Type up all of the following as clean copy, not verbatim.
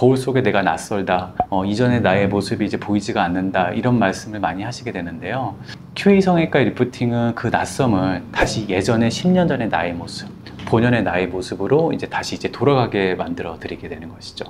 거울 속에 내가 낯설다, 이전의 나의 모습이 이제 보이지가 않는다, 이런 말씀을 많이 하시게 되는데요. QA 성형외과 리프팅은 그 낯섦을 다시 예전에 10년 전의 나의 모습, 본연의 나의 모습으로 이제 다시 돌아가게 만들어 드리게 되는 것이죠.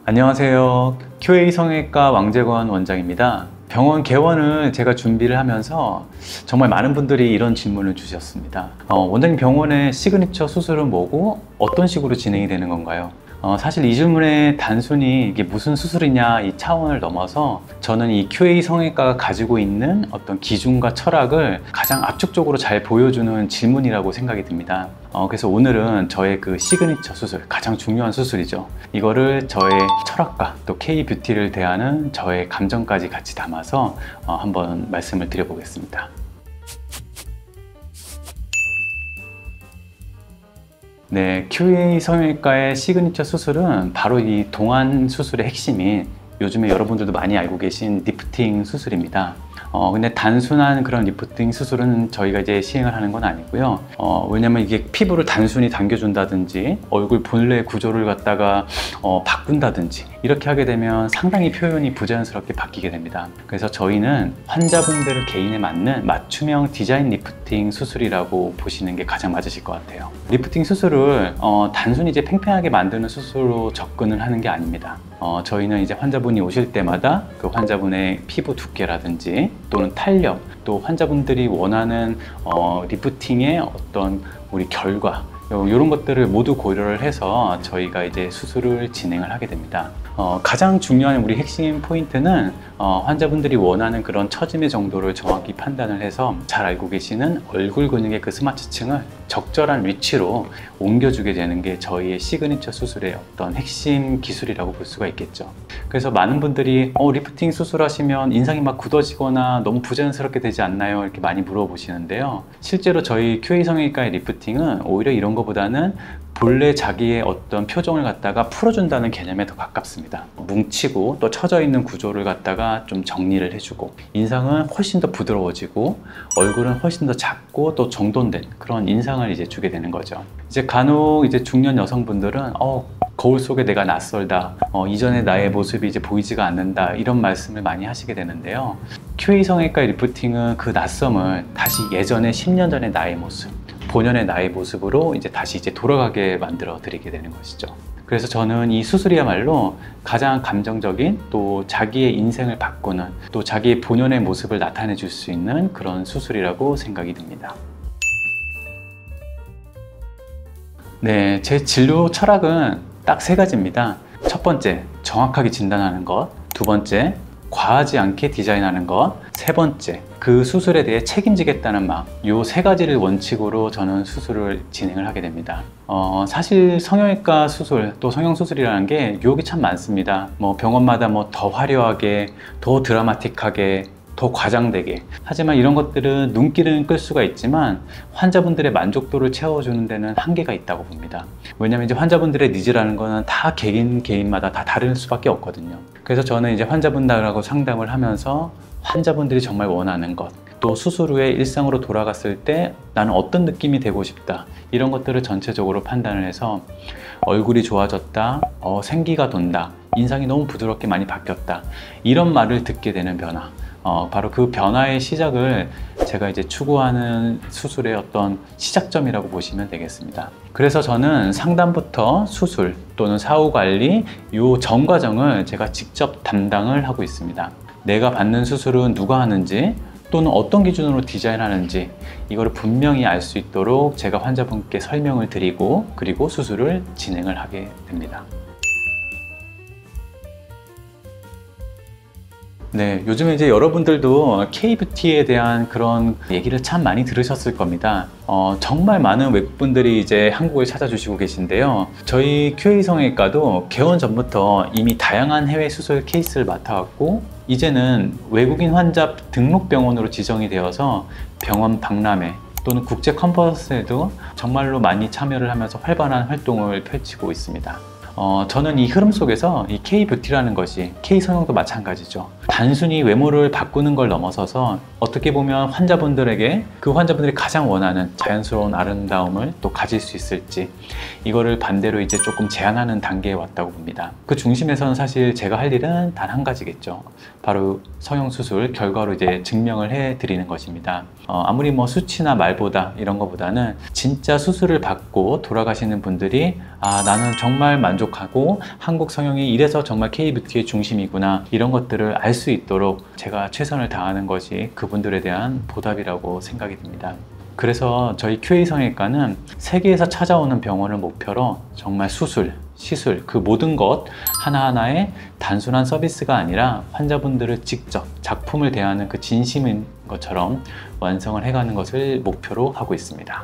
안녕하세요. QA 성형외과 왕재권 원장입니다. 병원 개원을 제가 준비를 하면서 정말 많은 분들이 이런 질문을 주셨습니다. 원장님, 병원의 시그니처 수술은 뭐고 어떤 식으로 진행이 되는 건가요? 사실 이 질문에 단순히 이게 무슨 수술이냐 이 차원을 넘어서 저는 이 QA 성형외과가 가지고 있는 어떤 기준과 철학을 가장 압축적으로 잘 보여주는 질문이라고 생각이 듭니다. 그래서 오늘은 저의 그 시그니처 수술, 가장 중요한 수술이죠. 이거를 저의 철학과 또 K-뷰티를 대하는 저의 감정까지 같이 담아서 한번 말씀을 드려보겠습니다. 네, QA 성형외과의 시그니처 수술은 바로 이 동안 수술의 핵심인, 요즘에 여러분들도 많이 알고 계신 리프팅 수술입니다. 근데 단순한 그런 리프팅 수술은 저희가 이제 시행을 하는 건 아니고요. 왜냐면 이게 피부를 단순히 당겨준다든지 얼굴 본래 구조를 갖다가 바꾼다든지 이렇게 하게 되면 상당히 표현이 부자연스럽게 바뀌게 됩니다. 그래서 저희는 환자분들 개인에 맞는 맞춤형 디자인 리프팅 수술이라고 보시는 게 가장 맞으실 것 같아요. 리프팅 수술을 단순히 이제 팽팽하게 만드는 수술로 접근을 하는 게 아닙니다. 저희는 이제 환자분이 오실 때마다 그 환자분의 피부 두께라든지 또는 탄력, 또 환자분들이 원하는 리프팅의 어떤 우리 결과, 이런 것들을 모두 고려를 해서 저희가 이제 수술을 진행을 하게 됩니다. 가장 중요한 우리 핵심 포인트는 환자분들이 원하는 그런 처짐의 정도를 정확히 판단을 해서 잘 알고 계시는 얼굴 근육의 그 스마트층을 적절한 위치로 옮겨주게 되는 게 저희의 시그니처 수술의 어떤 핵심 기술이라고 볼 수가 있겠죠. 그래서 많은 분들이 리프팅 수술하시면 인상이 막 굳어지거나 너무 부자연스럽게 되지 않나요? 이렇게 많이 물어보시는데요. 실제로 저희 QA 성형외과의 리프팅은 오히려 이런 것보다는 본래 자기의 어떤 표정을 갖다가 풀어준다는 개념에 더 가깝습니다. 뭉치고 또 처져 있는 구조를 갖다가 좀 정리를 해주고, 인상은 훨씬 더 부드러워지고 얼굴은 훨씬 더 작고 또 정돈된 그런 인상을 이제 주게 되는 거죠. 이제 간혹 이제 중년 여성분들은 거울 속에 내가 낯설다, 이전의 나의 모습이 이제 보이지가 않는다, 이런 말씀을 많이 하시게 되는데요. QA 성형외과 리프팅은 그 낯섦을 다시 예전에 10년 전의 나의 모습, 본연의 나의 모습으로 이제 다시 돌아가게 만들어 드리게 되는 것이죠. 그래서 저는 이 수술이야말로 가장 감정적인, 또 자기의 인생을 바꾸는, 또 자기의 본연의 모습을 나타내 줄 수 있는 그런 수술이라고 생각이 듭니다. 네, 제 진료 철학은 딱 세 가지입니다. 첫 번째, 정확하게 진단하는 것. 두 번째, 과하지 않게 디자인하는 것. 세 번째, 그 수술에 대해 책임지겠다는 마음. 이 세 가지를 원칙으로 저는 수술을 진행을 하게 됩니다. 사실 성형외과 수술, 또 성형수술이라는 게 유혹이 참 많습니다. 병원마다 더 화려하게, 더 드라마틱하게, 더 과장되게. 하지만 이런 것들은 눈길은 끌 수가 있지만 환자분들의 만족도를 채워주는 데는 한계가 있다고 봅니다. 왜냐하면 이제 환자분들의 니즈라는 거는 다 개인마다 다 다를 수밖에 없거든요. 그래서 저는 이제 환자분들하고 상담을 하면서 환자분들이 정말 원하는 것, 또 수술 후에 일상으로 돌아갔을 때 나는 어떤 느낌이 되고 싶다, 이런 것들을 전체적으로 판단을 해서 얼굴이 좋아졌다, 생기가 돈다, 인상이 너무 부드럽게 많이 바뀌었다, 이런 말을 듣게 되는 변화, 바로 그 변화의 시작을 제가 이제 추구하는 수술의 어떤 시작점이라고 보시면 되겠습니다. 그래서 저는 상담부터 수술 또는 사후관리, 이 전 과정을 제가 직접 담당을 하고 있습니다. 내가 받는 수술은 누가 하는지, 또는 어떤 기준으로 디자인하는지, 이거를 분명히 알 수 있도록 제가 환자분께 설명을 드리고, 그리고 수술을 진행을 하게 됩니다. 네, 요즘에 이제 여러분들도 K-뷰티에 대한 그런 얘기를 참 많이 들으셨을 겁니다. 정말 많은 외국분들이 이제 한국을 찾아주시고 계신데요. 저희 QA 성형외과도 개원 전부터 이미 다양한 해외 수술 케이스를 맡아왔고, 이제는 외국인 환자 등록병원으로 지정이 되어서 병원 박람회 또는 국제 컨퍼런스에도 정말로 많이 참여를 하면서 활발한 활동을 펼치고 있습니다. 저는 이 흐름 속에서 이 K-뷰티라는 것이 K-성형도 마찬가지죠. 단순히 외모를 바꾸는 걸 넘어서서 어떻게 보면 환자분들에게 그 환자분들이 가장 원하는 자연스러운 아름다움을 또 가질 수 있을지, 이거를 반대로 이제 조금 제한하는 단계에 왔다고 봅니다. 그 중심에서는 사실 제가 할 일은 단 한 가지겠죠. 바로 성형수술 결과로 이제 증명을 해 드리는 것입니다. 아무리 뭐 수치나 말보다 이런 것보다는 진짜 수술을 받고 돌아가시는 분들이 나는 정말 만족하고 한국 성형이 이래서 정말 K-뷰티의 중심이구나, 이런 것들을 알 수 있도록 제가 최선을 다하는 것이 그분들에 대한 보답이라고 생각이 듭니다. 그래서 저희 QA 성형외과는 세계에서 찾아오는 병원을 목표로 정말 수술, 시술, 그 모든 것 하나하나의 단순한 서비스가 아니라 환자분들을 직접 작품을 대하는 그 진심인 것처럼 완성을 해가는 것을 목표로 하고 있습니다.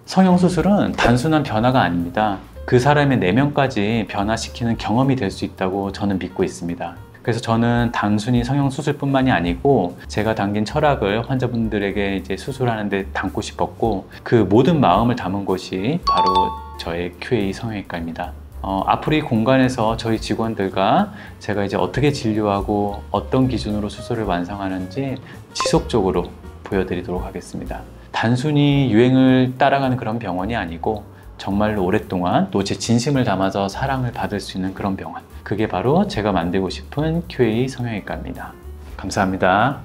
성형수술은 단순한 변화가 아닙니다. 그 사람의 내면까지 변화시키는 경험이 될 수 있다고 저는 믿고 있습니다. 그래서 저는 단순히 성형수술뿐만이 아니고 제가 담긴 철학을 환자분들에게 이제 수술하는데 담고 싶었고, 그 모든 마음을 담은 곳이 바로 저의 QA 성형외과입니다. 앞으로 이 공간에서 저희 직원들과 제가 이제 어떻게 진료하고 어떤 기준으로 수술을 완성하는지 지속적으로 보여드리도록 하겠습니다. 단순히 유행을 따라가는 그런 병원이 아니고 정말로 오랫동안 또 제 진심을 담아서 사랑을 받을 수 있는 그런 병원, 그게 바로 제가 만들고 싶은 QA 성형외과입니다. 감사합니다.